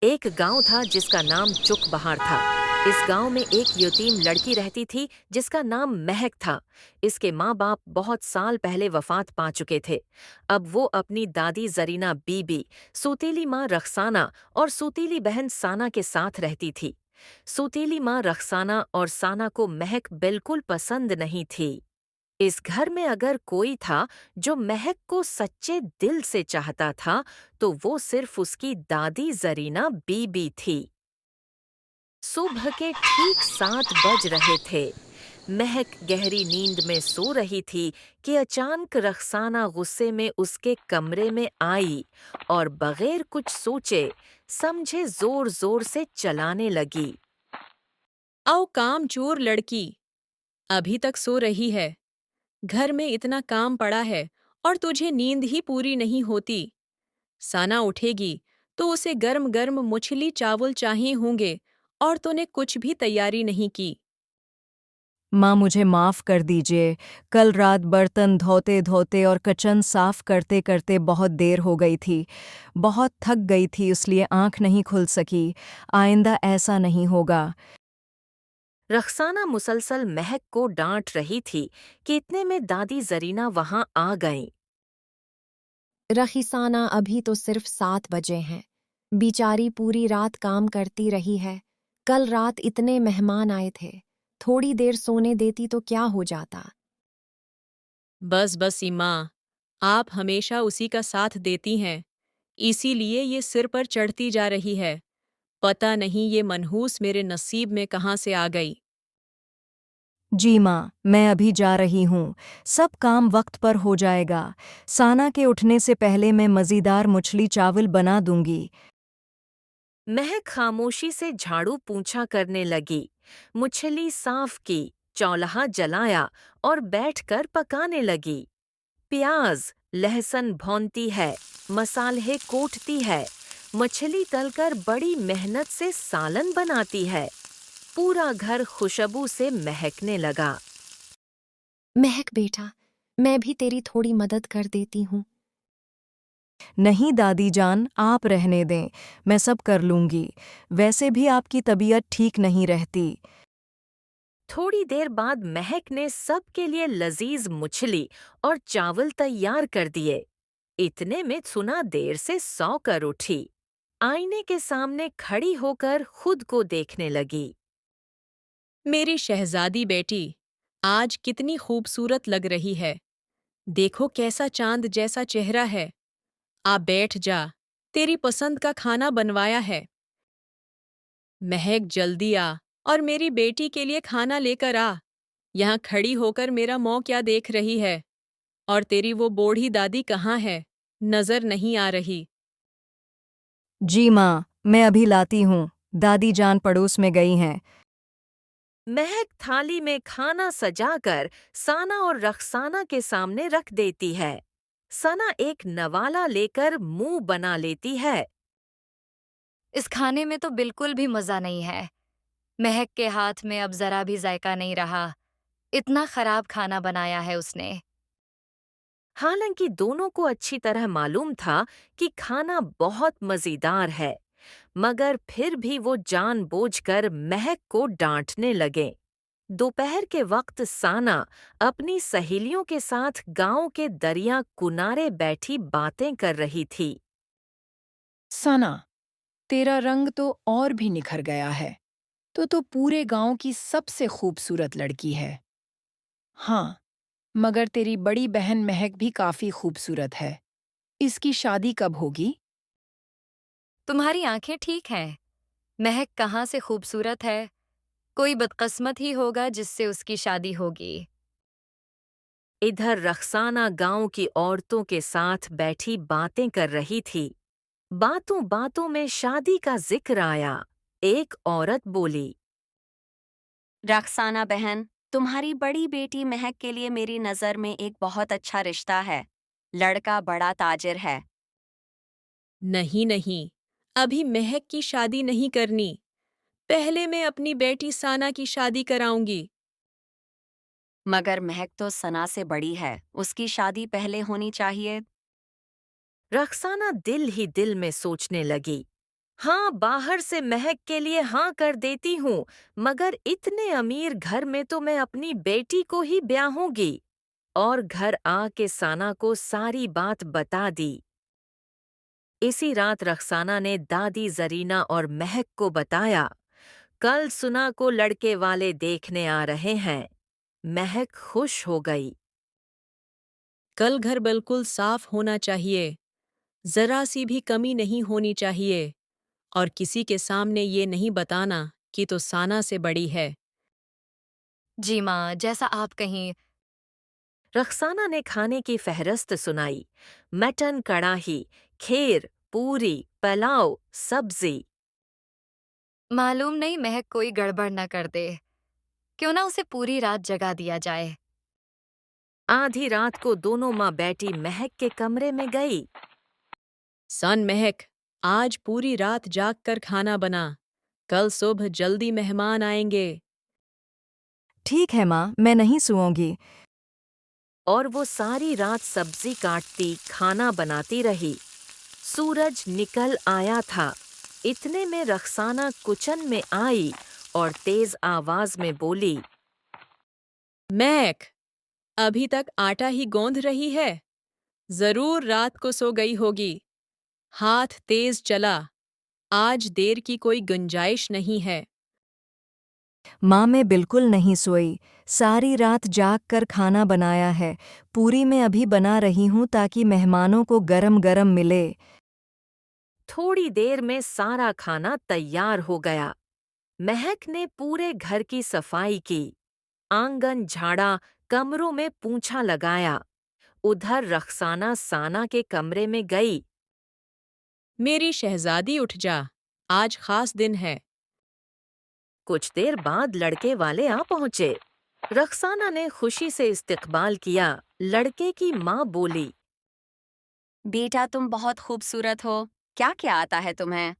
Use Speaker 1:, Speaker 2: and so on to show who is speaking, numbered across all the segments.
Speaker 1: एक गांव था जिसका नाम चुक बहार था। इस गांव में एक यतीम लड़की रहती थी जिसका नाम महक था। इसके माँ बाप बहुत साल पहले वफात पा चुके थे। अब वो अपनी दादी जरीना बीबी, सूतीली माँ रखसाना और सूतीली बहन साना के साथ रहती थी। सूतीली माँ रखसाना और साना को महक बिल्कुल पसंद नहीं थी। इस घर में अगर कोई था जो महक को सच्चे दिल से चाहता था तो वो सिर्फ उसकी दादी जरीना बीबी थी। सुबह के ठीक 7 बज रहे थे। महक गहरी नींद में सो रही थी कि अचानक रखसाना गुस्से में उसके कमरे में आई और बगैर कुछ सोचे समझे जोर जोर से चलाने लगी।
Speaker 2: आओ कामचोर लड़की, अभी तक सो रही है। घर में इतना काम पड़ा है और तुझे नींद ही पूरी नहीं होती। साना उठेगी तो उसे गर्म गर्म मछली चावल चाहिए होंगे और तूने कुछ भी तैयारी नहीं की।
Speaker 3: माँ मुझे माफ़ कर दीजिए। कल रात बर्तन धोते धोते और किचन साफ करते करते बहुत देर हो गई थी। बहुत थक गई थी इसलिए आँख नहीं खुल सकी। आइंदा ऐसा नहीं होगा।
Speaker 1: रखसाना मुसलसल महक को डांट रही थी कि इतने में दादी जरीना वहां आ गईं।
Speaker 4: रखीसाना अभी तो सिर्फ 7 बजे हैं। बेचारी पूरी रात काम करती रही है। कल रात इतने मेहमान आए थे। थोड़ी देर सोने देती तो क्या हो जाता।
Speaker 2: बस बस इमा, आप हमेशा उसी का साथ देती हैं, इसीलिए ये सिर पर चढ़ती जा रही है। पता नहीं ये मनहूस मेरे नसीब में कहाँ से आ गई।
Speaker 3: जी माँ, मैं अभी जा रही हूँ। सब काम वक्त पर हो जाएगा। साना के उठने से पहले मैं मज़ेदार मछली चावल बना दूंगी।
Speaker 1: महक खामोशी से झाड़ू पूंछा करने लगी, मुछली साफ की, चौल्हा जलाया और बैठकर पकाने लगी। प्याज लहसुन भौनती है, मसाले कूटती है, मछली तलकर बड़ी मेहनत से सालन बनाती है। पूरा घर खुशबू से महकने लगा।
Speaker 4: महक बेटा, मैं भी तेरी थोड़ी मदद कर देती हूँ।
Speaker 3: नहीं दादी जान, आप रहने दें। मैं सब कर लूंगी। वैसे भी आपकी तबीयत ठीक नहीं रहती।
Speaker 1: थोड़ी देर बाद महक ने सबके लिए लजीज मुछली और चावल तैयार कर दिए। इतने में सुना देर से सौ कर उठी। आईने के सामने खड़ी होकर खुद को देखने लगी।
Speaker 2: मेरी शहजादी बेटी, आज कितनी खूबसूरत लग रही है। देखो कैसा चांद जैसा चेहरा है। आ बैठ जा, तेरी पसंद का खाना बनवाया है। महक जल्दी आ और मेरी बेटी के लिए खाना लेकर आ। यहाँ खड़ी होकर मेरा मुंह क्या देख रही है? और तेरी वो बूढ़ी दादी कहाँ है? नजर नहीं आ रही।
Speaker 3: जी माँ, मैं अभी लाती हूँ। दादी जान पड़ोस में गई हैं।
Speaker 1: महक थाली में खाना सजाकर साना और रखसाना के सामने रख देती है। सना एक नवाला लेकर मुंह बना लेती है।
Speaker 5: इस खाने में तो बिल्कुल भी मज़ा नहीं है। महक के हाथ में अब ज़रा भी जायका नहीं रहा। इतना खराब खाना बनाया है उसने।
Speaker 1: हालांकि दोनों को अच्छी तरह मालूम था कि खाना बहुत मज़ेदार है, मगर फिर भी वो जानबूझकर महक को डांटने लगे। दोपहर के वक्त साना अपनी सहेलियों के साथ गांव के दरिया किनारे बैठी बातें कर रही थी।
Speaker 6: सना, तेरा रंग तो और भी निखर गया है। तो पूरे गांव की सबसे खूबसूरत लड़की है। हाँ, मगर तेरी बड़ी बहन महक भी काफी खूबसूरत है। इसकी शादी कब होगी?
Speaker 5: तुम्हारी आंखें ठीक हैं। महक कहाँ से खूबसूरत है? कोई बदकिस्मत ही होगा जिससे उसकी शादी होगी।
Speaker 1: इधर रखसाना गांव की औरतों के साथ बैठी बातें कर रही थी। बातों बातों में शादी का जिक्र आया। एक औरत बोली,
Speaker 7: रक्साना बहन, तुम्हारी बड़ी बेटी महक के लिए मेरी नज़र में एक बहुत अच्छा रिश्ता है। लड़का बड़ा ताजिर है।
Speaker 2: नहीं नहीं, अभी महक की शादी नहीं करनी। पहले मैं अपनी बेटी साना की शादी कराऊंगी।
Speaker 7: मगर महक तो सना से बड़ी है, उसकी शादी पहले होनी चाहिए।
Speaker 1: रखसाना दिल ही दिल में सोचने लगी। हाँ, बाहर से महक के लिए हाँ कर देती हूँ, मगर इतने अमीर घर में तो मैं अपनी बेटी को ही ब्याहूंगी। और घर आके साना को सारी बात बता दी। इसी रात रखसाना ने दादी जरीना और महक को बताया, कल सुना को लड़के वाले देखने आ रहे हैं। महक खुश हो गई।
Speaker 2: कल घर बिल्कुल साफ होना चाहिए, जरा सी भी कमी नहीं होनी चाहिए, और किसी के सामने ये नहीं बताना कि तो साना से बड़ी है।
Speaker 5: जी माँ, जैसा आप कहीं।
Speaker 1: रखसाना ने खाने की फहरिस्त सुनाई। मटन कड़ाही, खीर, पूरी, पुलाव, सब्जी।
Speaker 5: मालूम नहीं महक कोई गड़बड़ न कर दे। क्यों ना उसे पूरी रात जगा दिया जाए।
Speaker 1: आधी रात को दोनों माँ बेटी महक के कमरे में गई।
Speaker 2: सन महक, आज पूरी रात जाग कर खाना बना, कल सुबह जल्दी मेहमान आएंगे।
Speaker 3: ठीक है माँ, मैं नहीं सोऊंगी।
Speaker 1: और वो सारी रात सब्जी काटती, खाना बनाती रही। सूरज निकल आया था। इतने में रखसाना किचन में आई और तेज आवाज में बोली,
Speaker 2: महक, अभी तक आटा ही गूंद रही है, जरूर रात को सो गई होगी। हाथ तेज चला, आज देर की कोई गुंजाइश नहीं है।
Speaker 3: माँ, मैं बिल्कुल नहीं सोई, सारी रात जाग कर खाना बनाया है। पूरी मैं अभी बना रही हूँ ताकि मेहमानों को गरम गरम मिले।
Speaker 1: थोड़ी देर में सारा खाना तैयार हो गया। महक ने पूरे घर की सफाई की, आंगन झाड़ा, कमरों में पूंछा लगाया। उधर रखसाना साना के कमरे में गई।
Speaker 2: मेरी शहजादी उठ जा, आज खास दिन है।
Speaker 1: कुछ देर बाद लड़के वाले आ पहुंचे। रखसाना ने खुशी से इस्तकबाल किया। लड़के की माँ बोली,
Speaker 7: बेटा तुम बहुत खूबसूरत हो। क्या क्या आता है तुम्हें?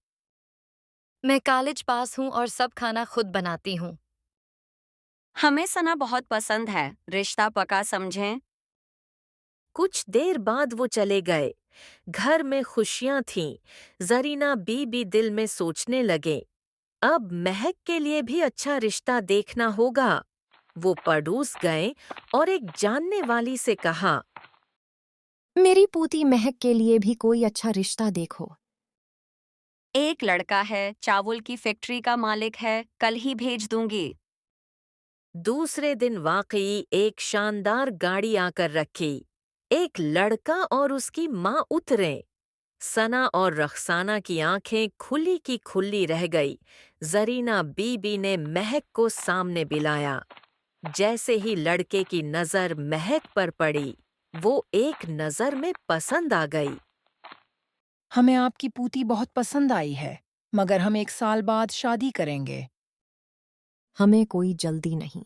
Speaker 5: मैं कॉलेज पास हूँ और सब खाना खुद बनाती हूँ।
Speaker 7: हमें सना बहुत पसंद है। रिश्ता पक्का समझें।
Speaker 1: कुछ देर बाद वो चले गए। घर में खुशियां थीं। जरीना बीबी दिल में सोचने लगे, अब महक के लिए भी अच्छा रिश्ता देखना होगा। वो पड़ोस गए और एक जानने वाली से कहा,
Speaker 4: मेरी पूती महक के लिए भी कोई अच्छा रिश्ता देखो।
Speaker 7: एक लड़का है, चावल की फैक्ट्री का मालिक है, कल ही भेज दूंगी।
Speaker 1: दूसरे दिन वाकई एक शानदार गाड़ी आकर रखी। एक लड़का और उसकी माँ उतरे। सना और रखसाना की आंखें खुली की खुली रह गई। जरीना बीबी ने महक को सामने बिलाया। जैसे ही लड़के की नजर महक पर पड़ी, वो एक नजर में पसंद आ गई।
Speaker 6: हमें आपकी पूती बहुत पसंद आई है, मगर हम 1 साल बाद शादी करेंगे।
Speaker 4: हमें कोई जल्दी नहीं।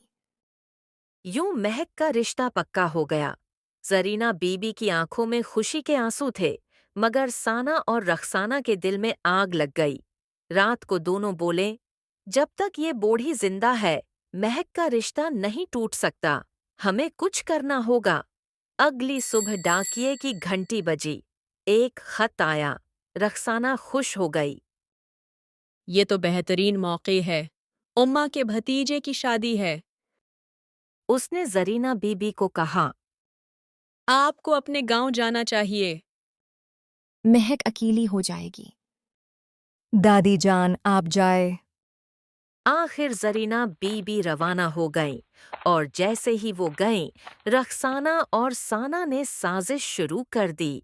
Speaker 1: यूं महक का रिश्ता पक्का हो गया। जरीना बीबी की आंखों में खुशी के आंसू थे, मगर साना और रखसाना के दिल में आग लग गई। रात को दोनों बोले, जब तक ये बूढ़ी जिंदा है, महक का रिश्ता नहीं टूट सकता। हमें कुछ करना होगा। अगली सुबह डाकिये की घंटी बजी। एक खत आया। रखसाना खुश हो गई।
Speaker 2: ये तो बेहतरीन मौके है, उम्मा के भतीजे की शादी है।
Speaker 1: उसने जरीना बीबी को कहा,
Speaker 2: आपको अपने गांव जाना चाहिए।
Speaker 4: महक अकेली हो जाएगी।
Speaker 3: दादी जान, आप जाए।
Speaker 1: आखिर जरीना बीबी रवाना हो गईं और जैसे ही वो गईं, रखसाना और साना ने साजिश शुरू कर दी।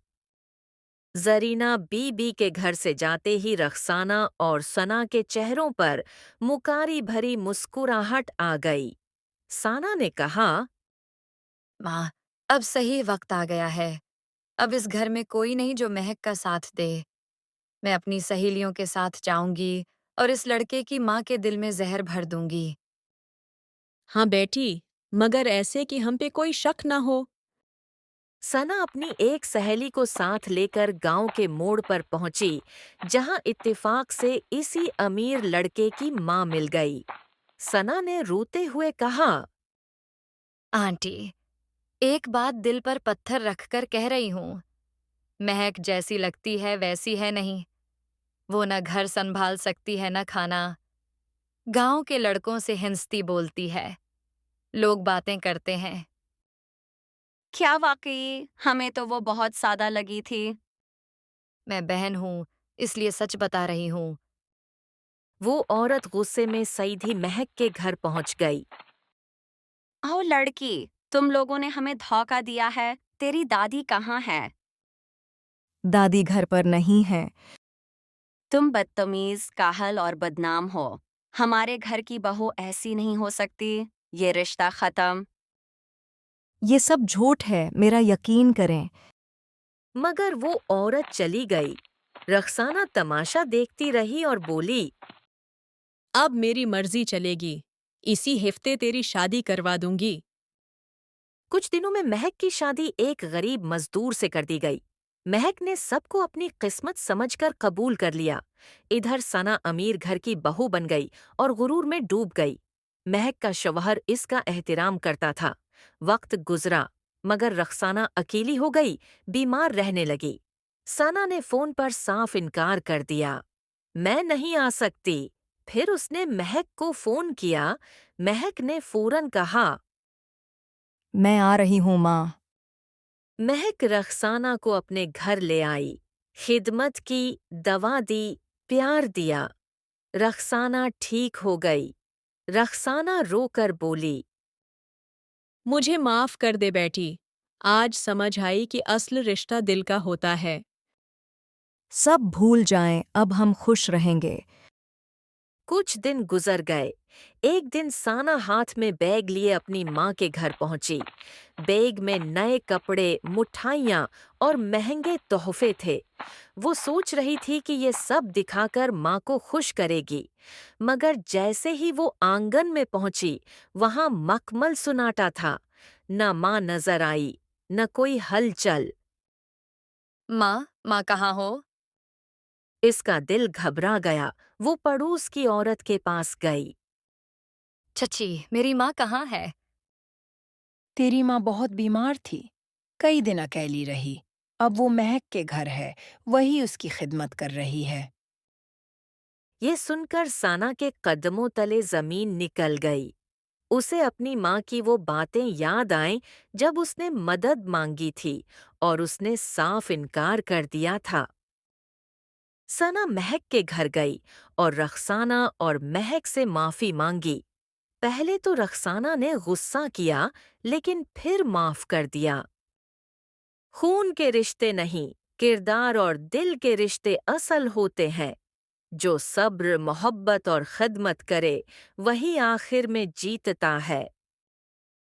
Speaker 1: जरीना बीबी के घर से जाते ही रखसाना और सना के चेहरों पर मुकारी भरी मुस्कुराहट आ गई। साना ने कहा,
Speaker 5: माँ, अब सही वक्त आ गया है। अब इस घर में कोई नहीं जो महक का साथ दे। मैं अपनी सहेलियों के साथ जाऊंगी और इस लड़के की माँ के दिल में जहर भर दूंगी।
Speaker 2: हाँ बेटी, मगर ऐसे कि हम पे कोई शक न हो।
Speaker 1: सना अपनी एक सहेली को साथ लेकर गांव के मोड़ पर पहुंची, जहां इत्तेफाक से इसी अमीर लड़के की मां मिल गई। सना ने रोते हुए कहा,
Speaker 5: आंटी, एक बात दिल पर पत्थर रखकर कह रही हूँ। महक जैसी लगती है वैसी है नहीं। वो न घर संभाल सकती है न खाना। गांव के लड़कों से हिंसती बोलती है। लोग बातें करते हैं।
Speaker 7: क्या वाकई? हमें तो वो बहुत सादा लगी थी।
Speaker 5: मैं बहन हूँ, इसलिए सच बता रही हूँ।
Speaker 1: वो औरत गुस्से में सीधी महक के घर पहुंच गई।
Speaker 7: आओ लड़की, तुम लोगों ने हमें धोखा दिया है। तेरी दादी कहाँ है?
Speaker 3: दादी घर पर नहीं है।
Speaker 7: तुम बदतमीज, काहल और बदनाम हो। हमारे घर की बहू ऐसी नहीं हो सकती। ये रिश्ता खत्म।
Speaker 3: ये सब झूठ है, मेरा यकीन करें।
Speaker 1: मगर वो औरत चली गई। रखसाना तमाशा देखती रही और बोली,
Speaker 2: अब मेरी मर्जी चलेगी। इसी हफ्ते तेरी शादी करवा दूंगी।
Speaker 1: कुछ दिनों में महक की शादी एक गरीब मजदूर से कर दी गई। महक ने सबको अपनी किस्मत समझकर कबूल कर लिया। इधर सना अमीर घर की बहू बन गई और गुरूर में डूब गई। महक का शौहर इसका एहतराम करता था। वक्त गुजरा, मगर रखसाना अकेली हो गई, बीमार रहने लगी। सना ने फोन पर साफ इनकार कर दिया, मैं नहीं आ सकती। फिर उसने महक को फोन किया। महक ने फौरन कहा,
Speaker 3: मैं आ रही हूँ माँ।
Speaker 1: महक रखसाना को अपने घर ले आई, खिदमत की, दवा दी, प्यार दिया। रखसाना ठीक हो गई। रखसाना रोकर बोली,
Speaker 2: मुझे माफ कर दे बेटी। आज समझ आई कि असल रिश्ता दिल का होता है।
Speaker 3: सब भूल जाएं, अब हम खुश रहेंगे।
Speaker 1: कुछ दिन गुजर गए। एक दिन साना हाथ में बैग लिए अपनी माँ के घर पहुंची। बैग में नए कपड़े, मिठाइयाँ और महंगे तोहफे थे। वो सोच रही थी कि ये सब दिखाकर माँ को खुश करेगी, मगर जैसे ही वो आंगन में पहुंची, वहां मखमल सुनाटा था। न माँ नजर आई, न कोई हलचल।
Speaker 5: माँ कहाँ हो?
Speaker 1: इसका दिल घबरा गया। वो पड़ोस की औरत के पास गई।
Speaker 5: चची, मेरी माँ कहाँ है?
Speaker 6: तेरी माँ बहुत बीमार थी, कई दिन अकेली रही। अब वो महक के घर है, वही उसकी खिदमत कर रही है।
Speaker 1: ये सुनकर साना के कदमों तले जमीन निकल गई। उसे अपनी माँ की वो बातें याद आईं जब उसने मदद मांगी थी और उसने साफ इनकार कर दिया था। सना महक के घर गई और रखसाना और महक से माफी मांगी। पहले तो रखसाना ने गुस्सा किया, लेकिन फिर माफ कर दिया। खून के रिश्ते नहीं, किरदार और दिल के रिश्ते असल होते हैं। जो सब्र, मोहब्बत और खिदमत करे, वही आखिर में जीतता है।